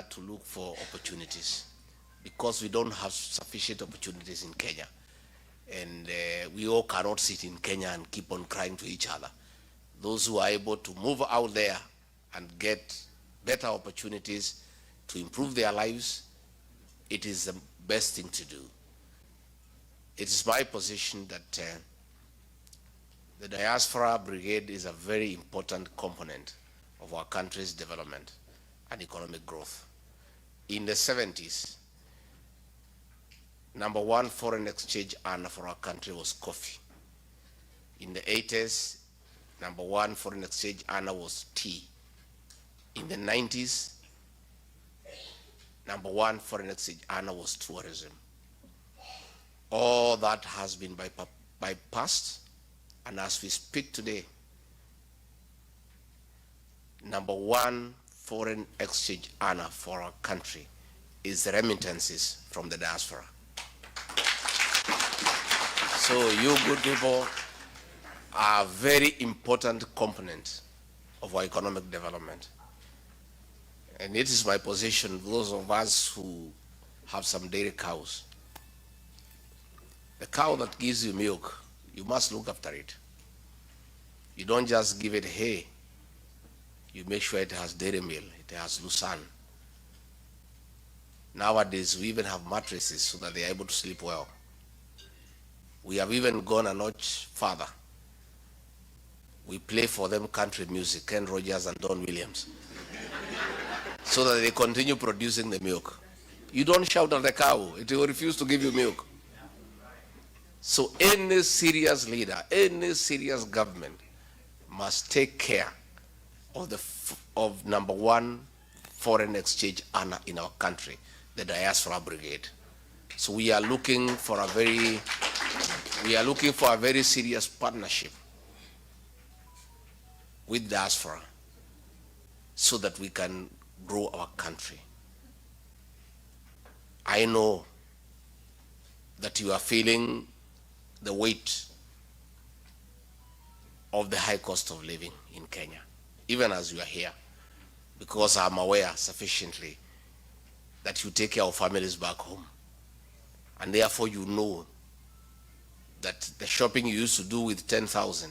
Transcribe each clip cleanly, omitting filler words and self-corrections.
to look for opportunities because we don't have sufficient opportunities in Kenya. And we all cannot sit in Kenya and keep on crying to each other. Those who are able to move out there and get better opportunities to improve their lives, it is the best thing to do. It is my position that the diaspora brigade is a very important component of our country's development and economic growth. In the 70s, number one foreign exchange earner for our country was coffee. In the 80s, number one foreign exchange earner was tea. In the 90s, number one foreign exchange earner was tourism. All that has been bypassed, and as we speak today, number one foreign exchange earner for our country is the remittances from the diaspora. So you good people are a very important component of our economic development. And it is my position, those of us who have some dairy cows, the cow that gives you milk, you must look after it. You don't just give it hay. You make sure it has dairy meal, it has lucerne. Nowadays, we even have mattresses so that they are able to sleep well. We have even gone a notch further. We play for them country music, Ken Rogers and Don Williams, so that they continue producing the milk. You don't shout at the cow, it will refuse to give you milk. So any serious leader, any serious government must take care of number one foreign exchange earner in our country, the diaspora brigade. So we are looking for a very serious partnership with diaspora so that we can grow our country. I know that you are feeling the weight of the high cost of living in Kenya, even as you are here, because I'm aware sufficiently that you take care of families back home. And therefore you know that the shopping you used to do with 10,000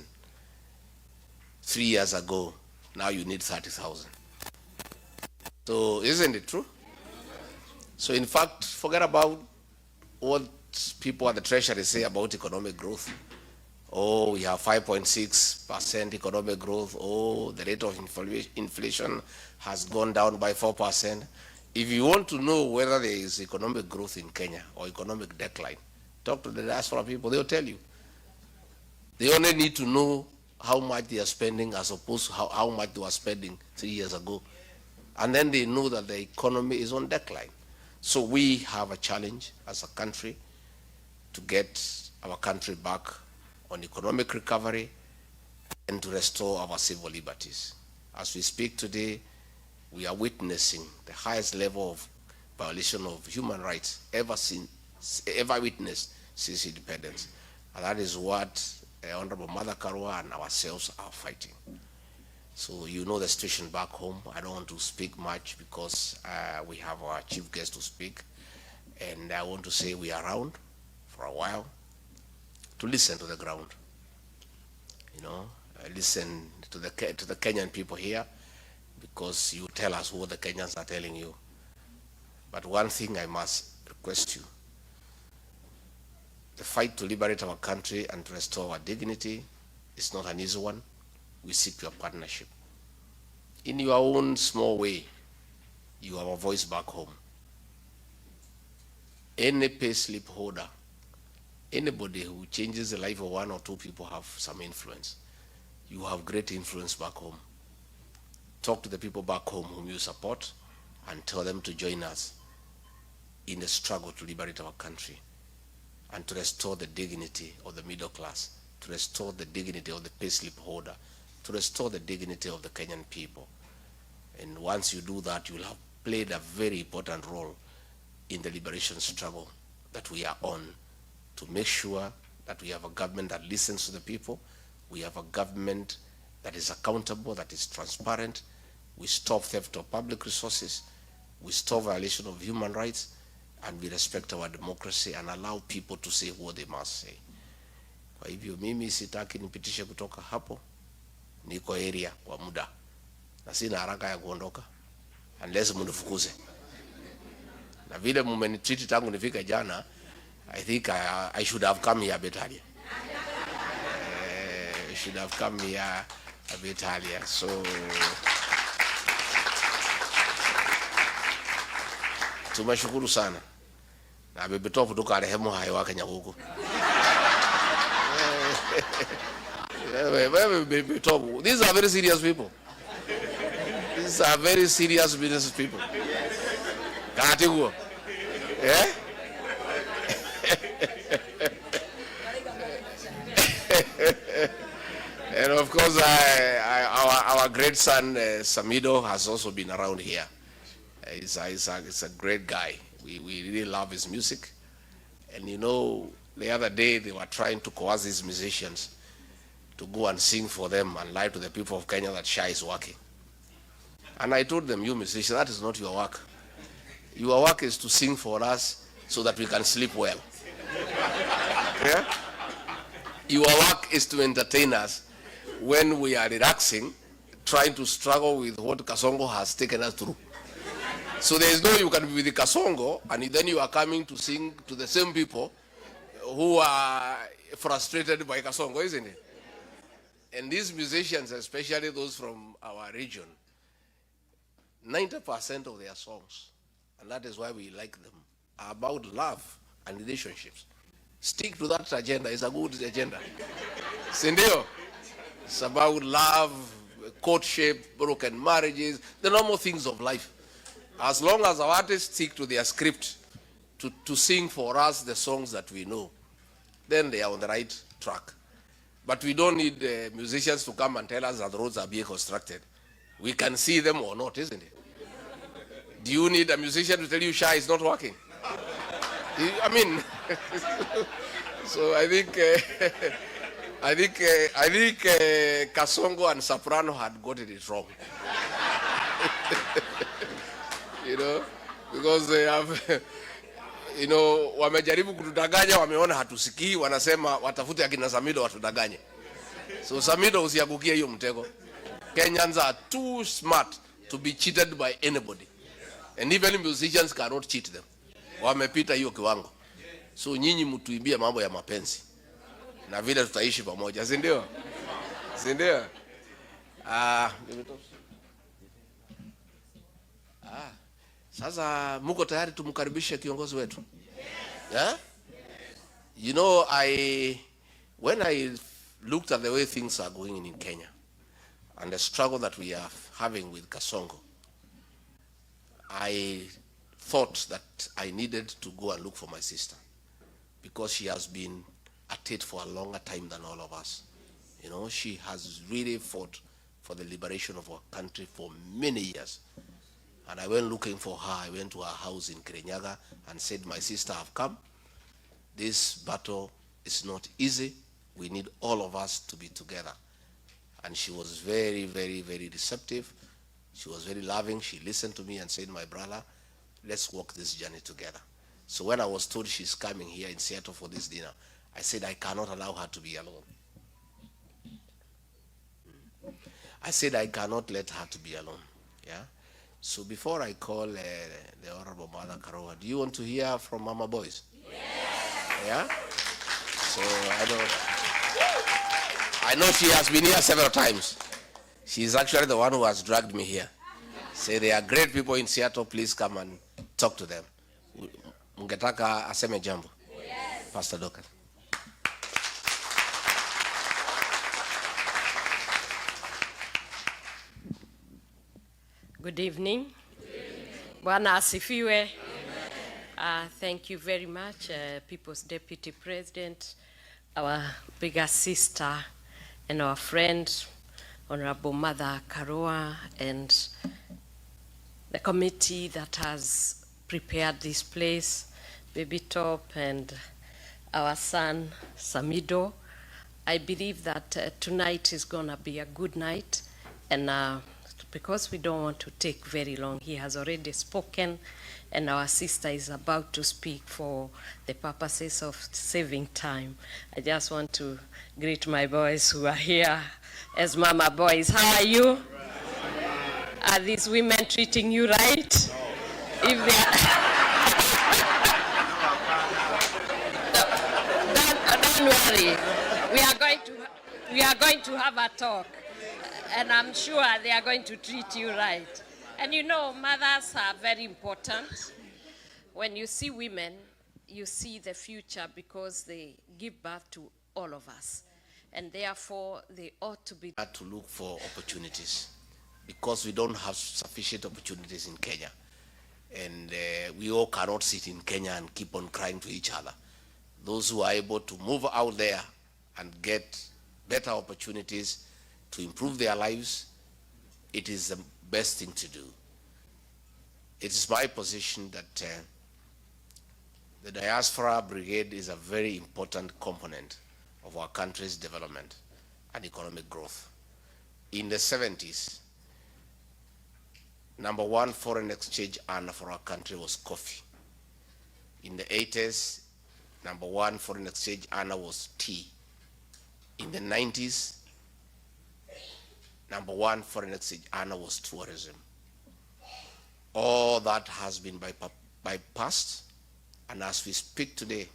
3 years ago, now you need 30,000. So isn't it true? So in fact, forget about what people at the Treasury say about economic growth. Oh, we have 5.6% economic growth. Oh, the rate of inflation has gone down by 4%. If you want to know whether there is economic growth in Kenya or economic decline, talk to the diaspora people, they'll tell you. They only need to know how much they are spending as opposed to how much they were spending 3 years ago. And then they know that the economy is on decline. So we have a challenge as a country to get our country back on economic recovery and to restore our civil liberties. As we speak today, we are witnessing the highest level of violation of human rights ever witnessed since independence. And that is what Honorable Mother Karua and ourselves are fighting. So you know the situation back home. I don't want to speak much because we have our chief guest to speak. And I want to say we are around for a while to listen to the ground. You know, listen to the Kenyan people here, because you tell us what the Kenyans are telling you. But one thing I must request you, the fight to liberate our country and to restore our dignity is not an easy one. We seek your partnership. In your own small way, you have a voice back home. Any payslip holder, anybody who changes the life of one or two people have some influence. You have great influence back home. Talk to the people back home whom you support and tell them to join us in the struggle to liberate our country and to restore the dignity of the middle class, to restore the dignity of the payslip holder, to restore the dignity of the Kenyan people. And once you do that, you will have played a very important role in the liberation struggle that we are on, to make sure that we have a government that listens to the people, we have a government that is accountable, that is transparent, we stop theft of public resources, we stop violation of human rights, and we respect our democracy and allow people to say what they must say. Kwa hivyo mimi sitaki nipitishe kutoka hapo, niko area kwa muda na sina haraka ya kuondoka unless mnifukuze. Na vile mmenitreat tangu nifika jana, I think I should have come here a bit earlier. I should have come here a bit earlier. So tumeshukuru sana na bebetoa kutoka rehemu hayo wake nyagugu. These are very serious people. These are very serious business people. Kanatiguo. Yeah? And of course, our great son Samidoh has also been around here. He's a great guy. We really love his music. And you know, the other day they were trying to coerce these musicians to go and sing for them and lie to the people of Kenya that Shah is working. And I told them, you musicians, that is not your work. Your work is to sing for us so that we can sleep well. Yeah? Your work is to entertain us when we are relaxing, trying to struggle with what Kasongo has taken us through. So there is no you can be with the Kasongo and then you are coming to sing to the same people who are frustrated by Kasongo, isn't it? And these musicians, especially those from our region, 90% of their songs, and that is why we like them, are about love and relationships. Stick to that agenda. It's a good agenda. Sindio? It's about love, courtship, broken marriages, the normal things of life. As long as our artists stick to their script to sing for us the songs that we know, then they are on the right track. But we don't need musicians to come and tell us that the roads are being constructed. We can see them or not, isn't it? Do you need a musician to tell you Shah is not working? I mean, so I think Kasongo and Soprano had gotten it wrong. You know, because they have, you know, wamejaribu kutudanganya, wameona hatusikii, wanasema watafute akina Samidoh watudanganye. So Samidoh usiangukie hiyo mtego. Kenyans are too smart to be cheated by anybody. And even musicians cannot cheat them. Wamepita hiyo kiwango. So nyinyi mtuibie mambo ya mapenzi. Na vile tutaishi pamoja, si ndio? Si ndio? Sasa muko tayari tumkaribishe kiongozi wetu? Yeah? You know, when I looked at the way things are going in Kenya and the struggle that we are having with Kasongo, I thought that I needed to go and look for my sister because she has been at it for a longer time than all of us. You know, she has really fought for the liberation of our country for many years. And I went looking for her. I went to her house in Kirinyaga and said, my sister, have come. This battle is not easy. We need all of us to be together. And she was very, very, very receptive. She was very loving. She listened to me and said, my brother, let's walk this journey together. So when I was told she's coming here in Seattle for this dinner, I said, I cannot allow her to be alone. I said, I cannot let her to be alone. Yeah. So before I call the Honorable Mother Karowa, do you want to hear from Mama Boys? Yes. Yeah? So I know she has been here several times. She's actually the one who has dragged me here. Say they are great people in Seattle, please come and talk to them. Mungetaka aseme jambo. Yes. Pastor Dokan. Good evening. Bwana asifiwe. Thank you very much, People's Deputy President, our bigger sister, and our friend, Honorable Mother Karowa, and the committee that has prepared this place, Baby Top, and our son, Samidoh. I believe that tonight is going to be a good night, and because we don't want to take very long. He has already spoken, and our sister is about to speak for the purposes of saving time. I just want to greet my boys who are here as mama boys. How are you? Are these women treating you right? If they are, don't worry. We are going to have a talk, and I'm sure they are going to treat you right. And you know, mothers are very important. When you see women, you see the future because they give birth to all of us. And therefore, they ought to be to look for opportunities, because we don't have sufficient opportunities in Kenya. And we all cannot sit in Kenya and keep on crying to each other. Those who are able to move out there and get better opportunities to improve their lives, it is the best thing to do. It is my position that the diaspora brigade is a very important component of our country's development and economic growth. In the 70s, number one foreign exchange earner for our country was coffee. In the 80s, number one foreign exchange earner was tea. In the 90s, number one foreign exchange earner was tourism. All that has been bypassed, and as we speak today,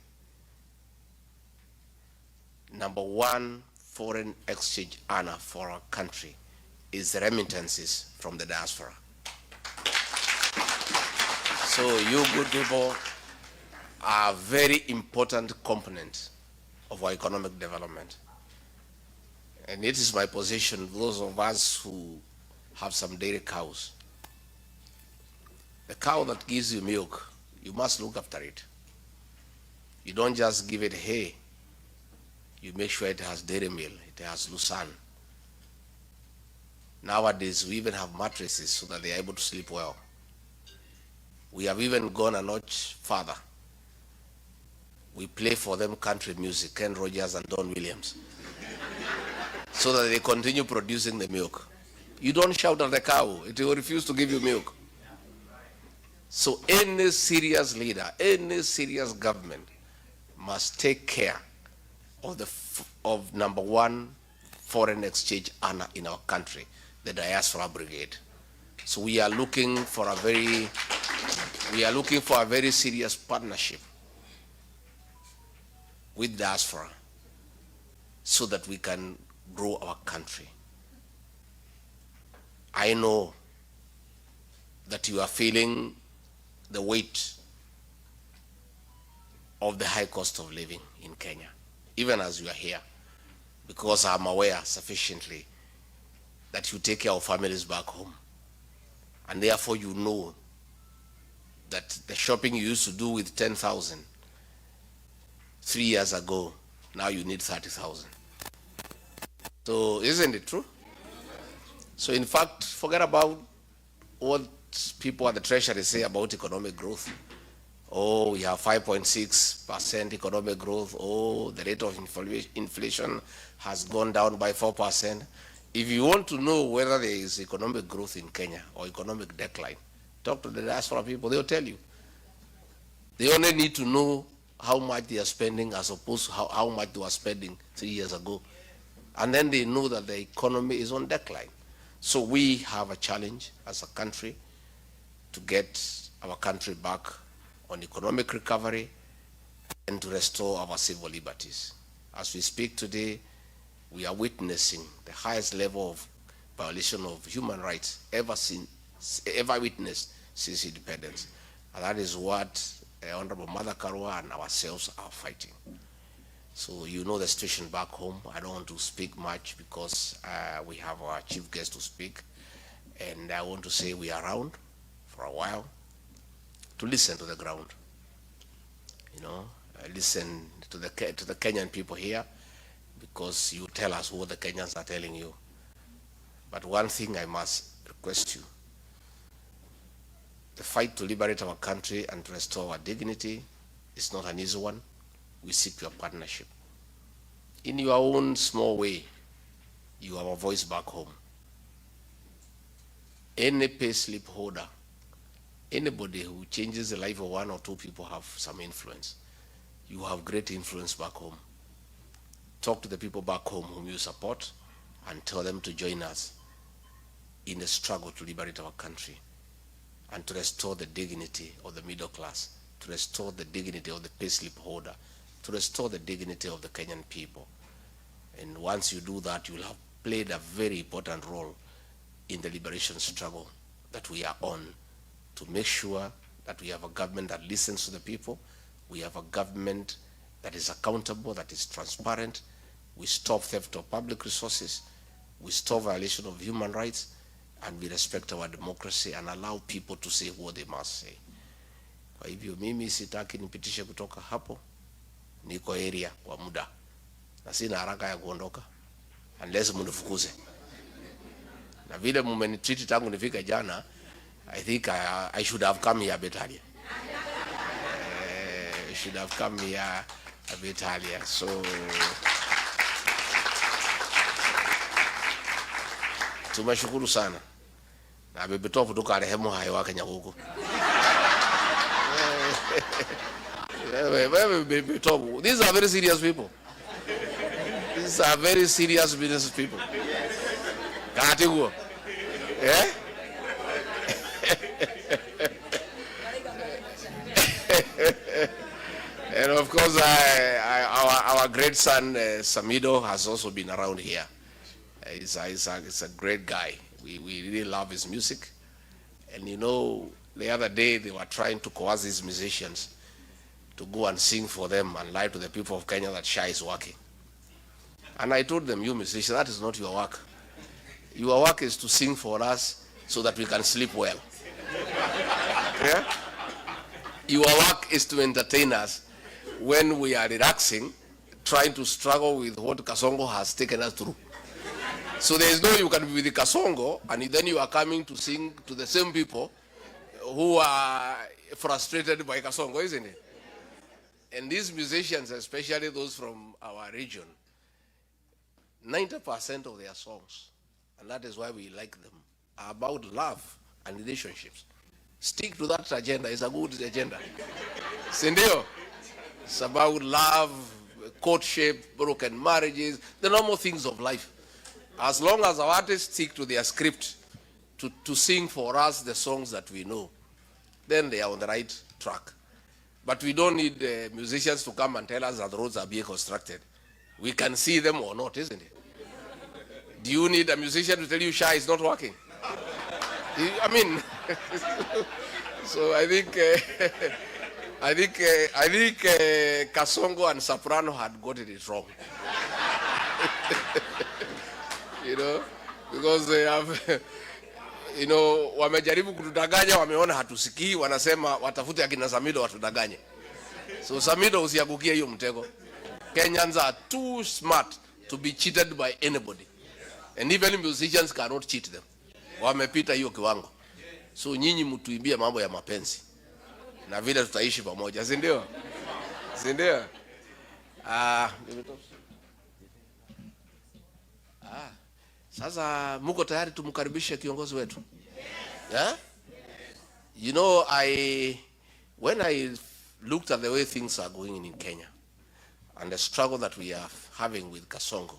number one foreign exchange earner for our country is the remittances from the diaspora. So you good people are a very important component of our economic development. And it is my position, those of us who have some dairy cows, the cow that gives you milk, you must look after it. You don't just give it hay. You make sure it has dairy meal, it has lucerne. Nowadays, we even have mattresses so that they are able to sleep well. We have even gone a notch further. We play for them country music, Ken Rogers and Don Williams, so that they continue producing the milk. You don't shout at the cow, it will refuse to give you milk. So any serious leader, any serious government must take care of number one foreign exchange earner in our country, the diaspora brigade. So we are looking for a very serious partnership with diaspora so that we can grow our country. I know that you are feeling the weight of the high cost of living in Kenya, even as you are here, because I'm aware sufficiently that you take care of families back home. And therefore you know that the shopping you used to do with 10,000 3 years ago, now you need 30,000. So isn't it true? So in fact, forget about what people at the Treasury say about economic growth. Oh, we have 5.6% economic growth. Oh, the rate of inflation has gone down by 4%. If you want to know whether there is economic growth in Kenya or economic decline, talk to the diaspora people, they'll tell you. They only need to know how much they are spending as opposed to how much they were spending 3 years ago. And then they know that the economy is on decline. So we have a challenge as a country to get our country back on economic recovery and to restore our civil liberties. As we speak today, we are witnessing the highest level of violation of human rights ever witnessed since independence. And that is what Honorable Mother Karua and ourselves are fighting. So you know the situation back home. I don't want to speak much because we have our chief guest to speak. And I want to say we are around for a while to listen to the ground. You know, listen to the Kenyan people here, because you tell us what the Kenyans are telling you. But one thing I must request you, the fight to liberate our country and to restore our dignity is not an easy one. We seek your partnership. In your own small way, you have a voice back home. any pay slip holder, anybody who changes the life of one or two people have some influence. You have great influence back home. Talk to the people back home whom you support and tell them to join us in the struggle to liberate our country and to restore the dignity of the middle class, to restore the dignity of the payslip holder, to restore the dignity of the Kenyan people. And once you do that, you'll have played a very important role in the liberation struggle that we are on, to make sure that we have a government that listens to the people, we have a government that is accountable, that is transparent, we stop theft of public resources, we stop violation of human rights, and we respect our democracy and allow people to say what they must say. Kwa hivyo mimi sitaki nipitishe kutoka hapo, niko area kwa muda na sina haraka ya kuondoka unless munifukuze. Na vile mmenitreat tangu nifika jana, I think I should have come here a bit earlier. I should have come here a bit earlier. So tumeshukuru sana. Na bebetofu tuka rehemu hayo wake nyakuku. These are very serious people. These are very serious business people. Katigo. Eh? And of course, our great son Samidoh has also been around here. He's a great guy. We really love his music. And you know, the other day they were trying to coerce these musicians to go and sing for them and lie to the people of Kenya that Shah is working. And I told them, you musicians, that is not your work. Your work is to sing for us so that we can sleep well. Yeah? Your work is to entertain us when we are relaxing, trying to struggle with what Kasongo has taken us through. So there is no you can be with the Kasongo and then you are coming to sing to the same people who are frustrated by Kasongo, isn't it? And these musicians, especially those from our region, 90% of their songs, and that is why we like them, are about love and relationships. Stick to that agenda. It's a good agenda. Sindio? It's about love, courtship, broken marriages, the normal things of life. As long as our artists stick to their script to sing for us the songs that we know, then they are on the right track. But we don't need musicians to come and tell us that the roads are being constructed. We can see them or not, isn't it? Do you need a musician to tell you Shah is not working? I mean, so I think Kasongo and Soprano had gotten it wrong. You know, because they have, you know, wamejaribu kutudanganya, wameona hatusikii, wanasema watafute akina Samidoh watudanganye. So Samidoh usiangukie hiyo mtego. Kenyans are too smart to be cheated by anybody. And even musicians cannot cheat them. Wamepita hiyo kiwango. So nyinyi mtuimbie mambo ya mapenzi. Na vile tutaishi pamoja, si ndio? Si ndio? Sasa muko tayari tumkaribishe kiongozi wetu? Yeah? You know, when I looked at the way things are going in Kenya and the struggle that we are having with Kasongo,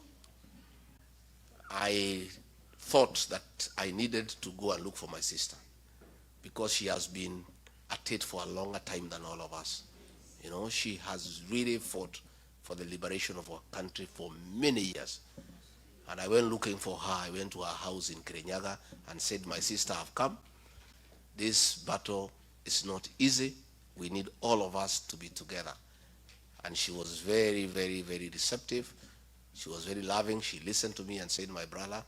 I thought that I needed to go and look for my sister because she has been at it for a longer time than all of us. You know, she has really fought for the liberation of our country for many years. And I went looking for her. I went to her house in Kirinyaga and said, my sister, I've come. This battle is not easy. We need all of us to be together. And she was very, very, very receptive. She was very loving. She listened to me and said, my brother,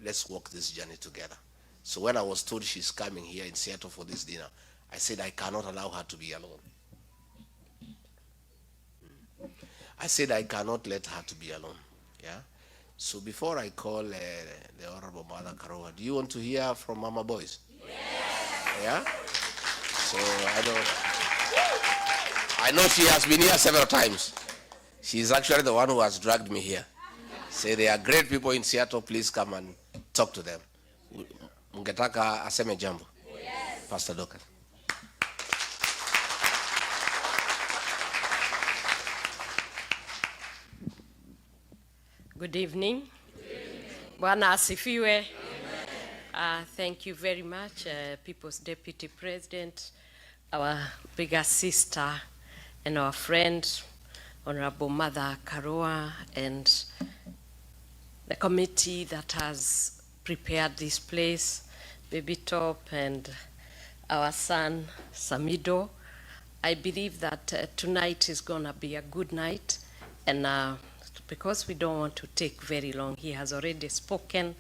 let's walk this journey together. So when I was told she's coming here in Seattle for this dinner, I said, I cannot allow her to be alone. I said, I cannot let her to be alone. Yeah. So before I call the Honorable Mother Karowa, do you want to hear from Mama Boys? Yes. Yeah? So I know she has been here several times. She's actually the one who has dragged me here. Say they are great people in Seattle, please come and talk to them. Mungetaka aseme jambo? Yes. Pastor Doka. Good evening. Bwana asifiwe. Thank you very much, People's Deputy President, our bigger sister and our friend, Honorable Mother Karua, and the committee that has prepared this place, Baby Top, and our son, Samidoh. I believe that tonight is going to be a good night, and because we don't want to take very long, he has already spoken,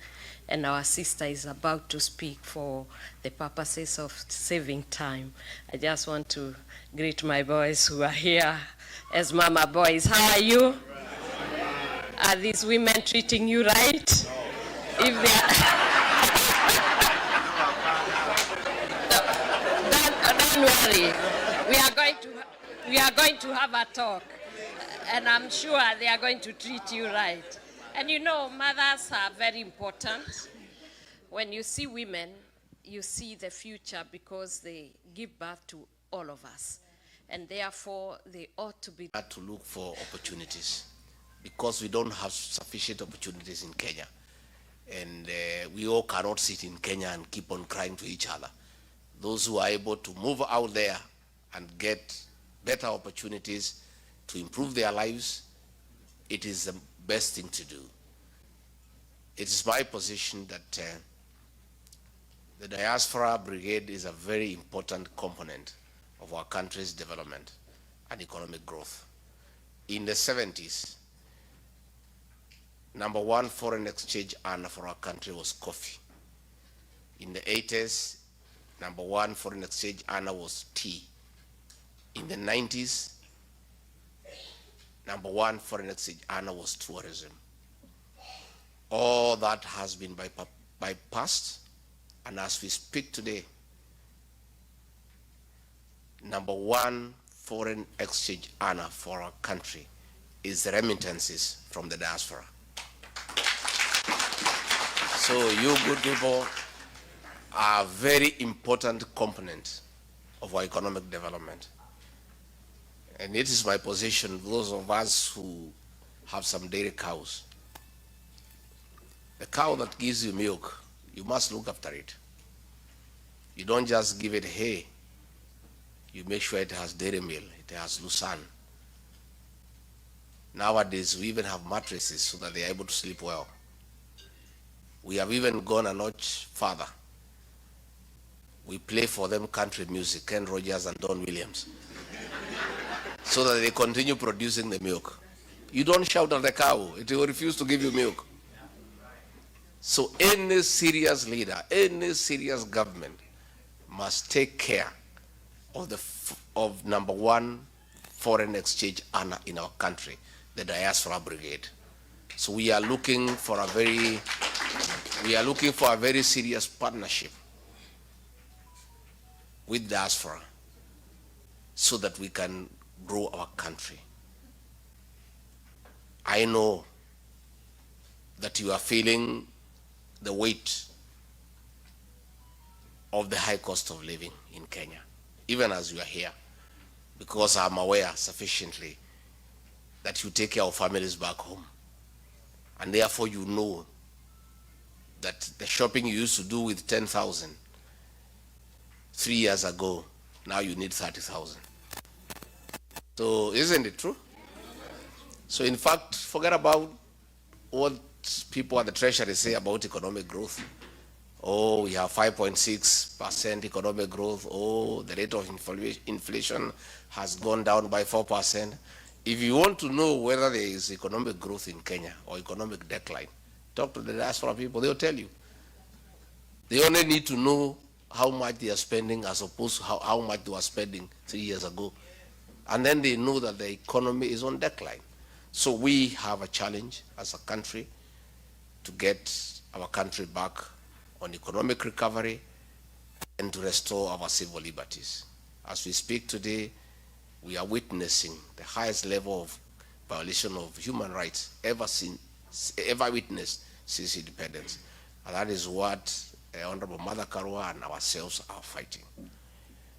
and our sister is about to speak for the purposes of saving time. I just want to greet my boys who are here as mama boys. How are you? Are these women treating you right? No. If they are don't worry. We are going to have a talk, and I'm sure they are going to treat you right. And you know, mothers are very important. When you see women, you see the future because they give birth to all of us. And therefore, they ought to be to look for opportunities, because we don't have sufficient opportunities in Kenya. And we all cannot sit in Kenya and keep on crying to each other. Those who are able to move out there and get better opportunities to improve their lives, it is the best thing to do. It is my position that the diaspora brigade is a very important component of our country's development and economic growth. In the 70s, number one foreign exchange earner for our country was coffee. In the 80s, number one foreign exchange earner was tea. In the 90s, number one foreign exchange earner was tourism. All that has been bypassed, and as we speak today, number one foreign exchange earner for our country is the remittances from the diaspora. So you good people are a very important component of our economic development. And it is my position, those of us who have some dairy cows, the cow that gives you milk, you must look after it. You don't just give it hay. You make sure it has dairy meal, it has lucerne. Nowadays, we even have mattresses so that they are able to sleep well. We have even gone a notch further. We play for them country music, Ken Rogers and Don Williams, so that they continue producing the milk. You don't shout at the cow, it will refuse to give you milk. So any serious leader, any serious government must take care of number one foreign exchange earner in our country, the diaspora brigade. So we are looking for a very serious partnership with diaspora so that we can grow our country. I know that you are feeling the weight of the high cost of living in Kenya, even as you are here, because I'm aware sufficiently that you take care of families back home. And therefore you know that the shopping you used to do with 10,000 3 years ago, now you need 30,000. So isn't it true? So in fact, forget about what people at the Treasury say about economic growth. Oh, we have 5.6% economic growth. Oh, the rate of inflation has gone down by 4%. If you want to know whether there is economic growth in Kenya or economic decline, talk to the diaspora people, they'll tell you. They only need to know how much they are spending as opposed to how much they were spending 3 years ago. And then they know that the economy is on decline. So we have a challenge as a country to get our country back on economic recovery and to restore our civil liberties. As we speak today, we are witnessing the highest level of violation of human rights ever witnessed since independence. And that is what Honorable Mother Karua and ourselves are fighting.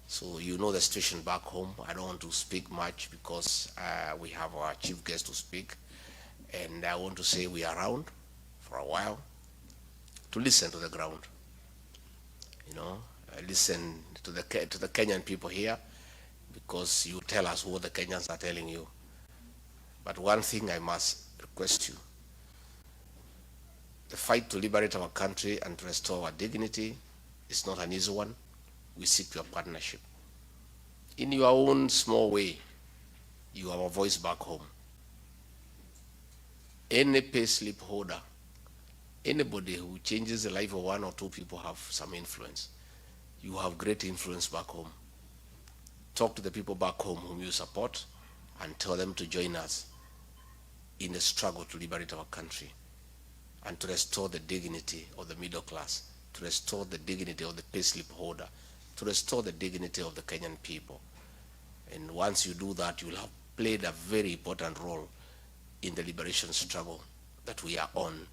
So you know the situation back home. I don't want to speak much because we have our chief guest to speak. And I want to say we are around for a while to listen to the ground. You know, listen to the Kenyan people here, because you tell us what the Kenyans are telling you. But one thing I must request you, the fight to liberate our country and to restore our dignity is not an easy one. We seek your partnership. In your own small way, you have a voice back home. Any payslip holder, anybody who changes the life of one or two people have some influence. You have great influence back home. Talk to the people back home whom you support and tell them to join us in the struggle to liberate our country and to restore the dignity of the middle class, to restore the dignity of the payslip holder, to restore the dignity of the Kenyan people. And once you do that, you will have played a very important role in the liberation struggle that we are on,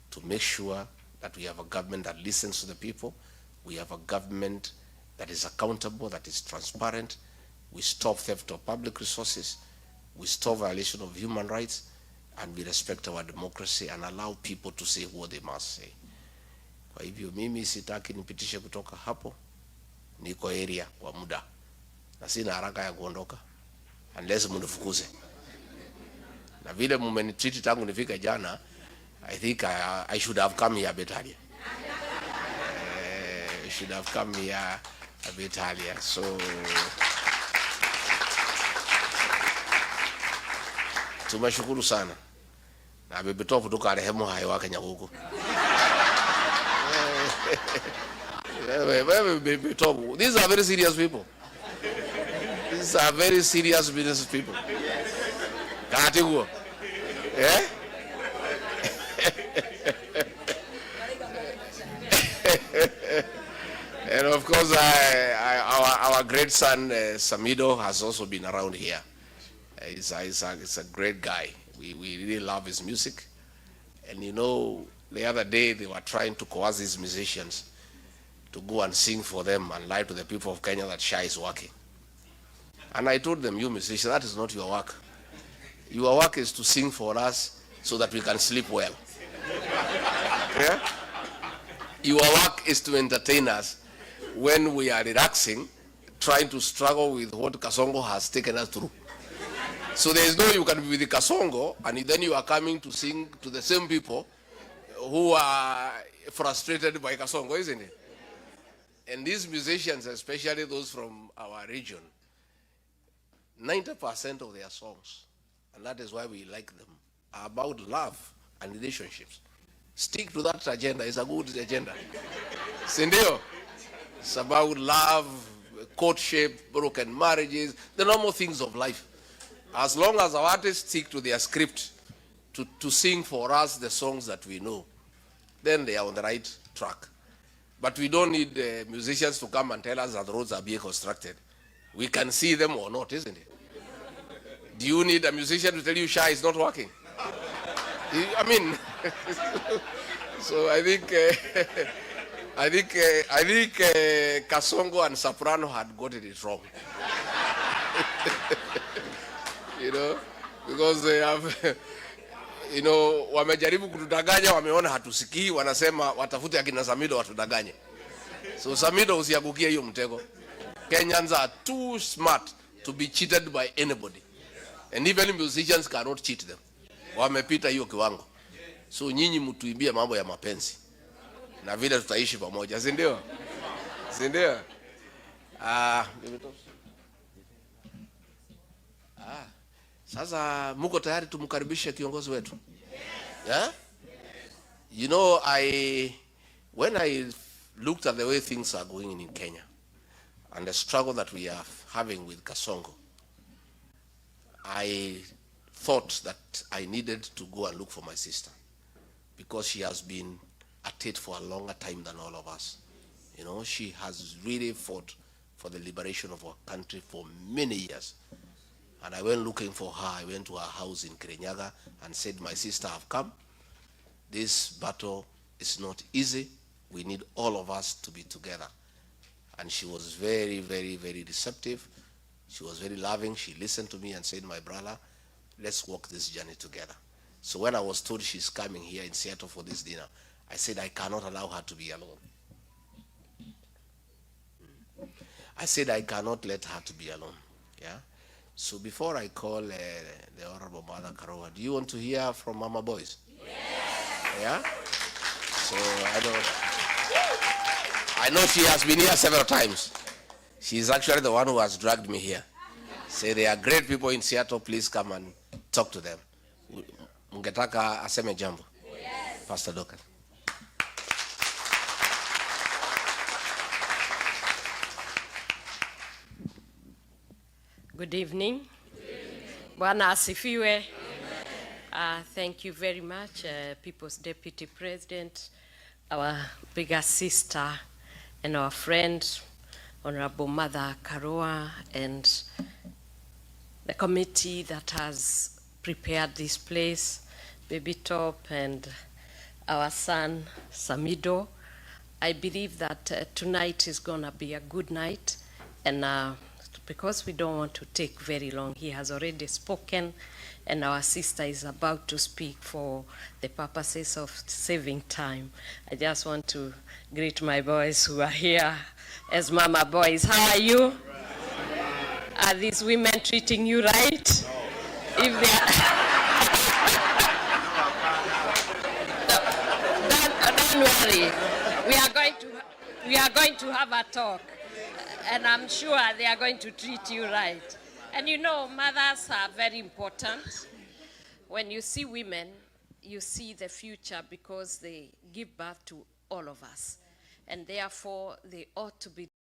to make sure that we have a government that listens to the people, we have a government that is accountable, that is transparent, we stop theft of public resources, we stop violation of human rights, and we respect our democracy and allow people to say what they must say. Kwa hivyo mimi sitaki nipitishe kutoka hapo, niko area kwa muda, na sina haraka ya kuondoka unless mnifukuze. Na vile mmenitreat tangu nifika jana, I think I should have come here a bit earlier. I should have come here a bit earlier. So tumeshukuru sana. Na bebetoa kutoka rehemu hayo wa Kenya huko. These are very serious people. These are very serious business people. Kati huo. Eh? And of course, our great son Samidoh has also been around here. He's a great guy. We really love his music. And you know, the other day they were trying to coerce these musicians to go and sing for them and lie to the people of Kenya that Shah is working. And I told them, you musicians, that is not your work. Your work is to sing for us so that we can sleep well. Yeah? Your work is to entertain us when we are relaxing, trying to struggle with what Kasongo has taken us through. So there is no you can be with the Kasongo and then you are coming to sing to the same people who are frustrated by Kasongo, isn't it? And these musicians, especially those from our region, 90% of their songs, and that is why we like them, are about love and relationships. Stick to that agenda. It's a good agenda. Sindio? It's about love, courtship, broken marriages, the normal things of life. As long as our artists stick to their script to sing for us the songs that we know, then they are on the right track. But we don't need musicians to come and tell us that the roads are being constructed. We can see them or not, isn't it? Do you need a musician to tell you Shah is not working? I mean, so I think Kasongo and Soprano had gotten it wrong. You know, because they have, you know, wamejaribu kutudanganya, wameona hatusikii, wanasema watafute akina Samidoh watudanganye. So Samidoh usiangukie hiyo mtego. Kenyans are too smart to be cheated by anybody. And even musicians cannot cheat them. Wamepita hiyo kiwango. So nyinyi mtuimbie mambo ya mapenzi. Na vile tutaishi pamoja, si ndio? Si ndio? Sasa muko tayari tumkaribishe kiongozi wetu? Yeah? You know, when I looked at the way things are going in Kenya and the struggle that we are having with Kasongo, I thought that I needed to go and look for my sister because she has been at it for a longer time than all of us. You know, she has really fought for the liberation of our country for many years. And I went looking for her. I went to her house in Kirinyaga and said, my sister, I've come. This battle is not easy, we need all of us to be together. And she was very, very, very receptive. She was very loving. She listened to me and said, my brother, let's walk this journey together. So when I was told she's coming here in Seattle for this dinner, I said, I cannot allow her to be alone. I said, I cannot let her to be alone. Yeah. So before I call the Honorable Mother Karowa, do you want to hear from Mama Boys? Yes. Yeah? So I know she has been here several times. She's actually the one who has dragged me here. Say there are great people in Seattle, please come and talk to them. Mungetaka aseme jambo. Yes. Pastor Dokan. Good evening. Bwana asifiwe. Thank you very much, People's Deputy President, our bigger sister, and our friend, Honorable Mother Karowa, and the committee that has prepared this place, Baby Top, and our son, Samidoh. I believe that tonight is going to be a good night, and because we don't want to take very long, he has already spoken, and our sister is about to speak for the purposes of saving time. I just want to greet my boys who are here as Mama Boys. How are you? Are these women treating you right? No. If they are... don't worry. We are going to have a talk. And I'm sure they are going to treat you right. And you know, mothers are very important. When you see women, you see the future because they give birth to all of us. And therefore, they ought to be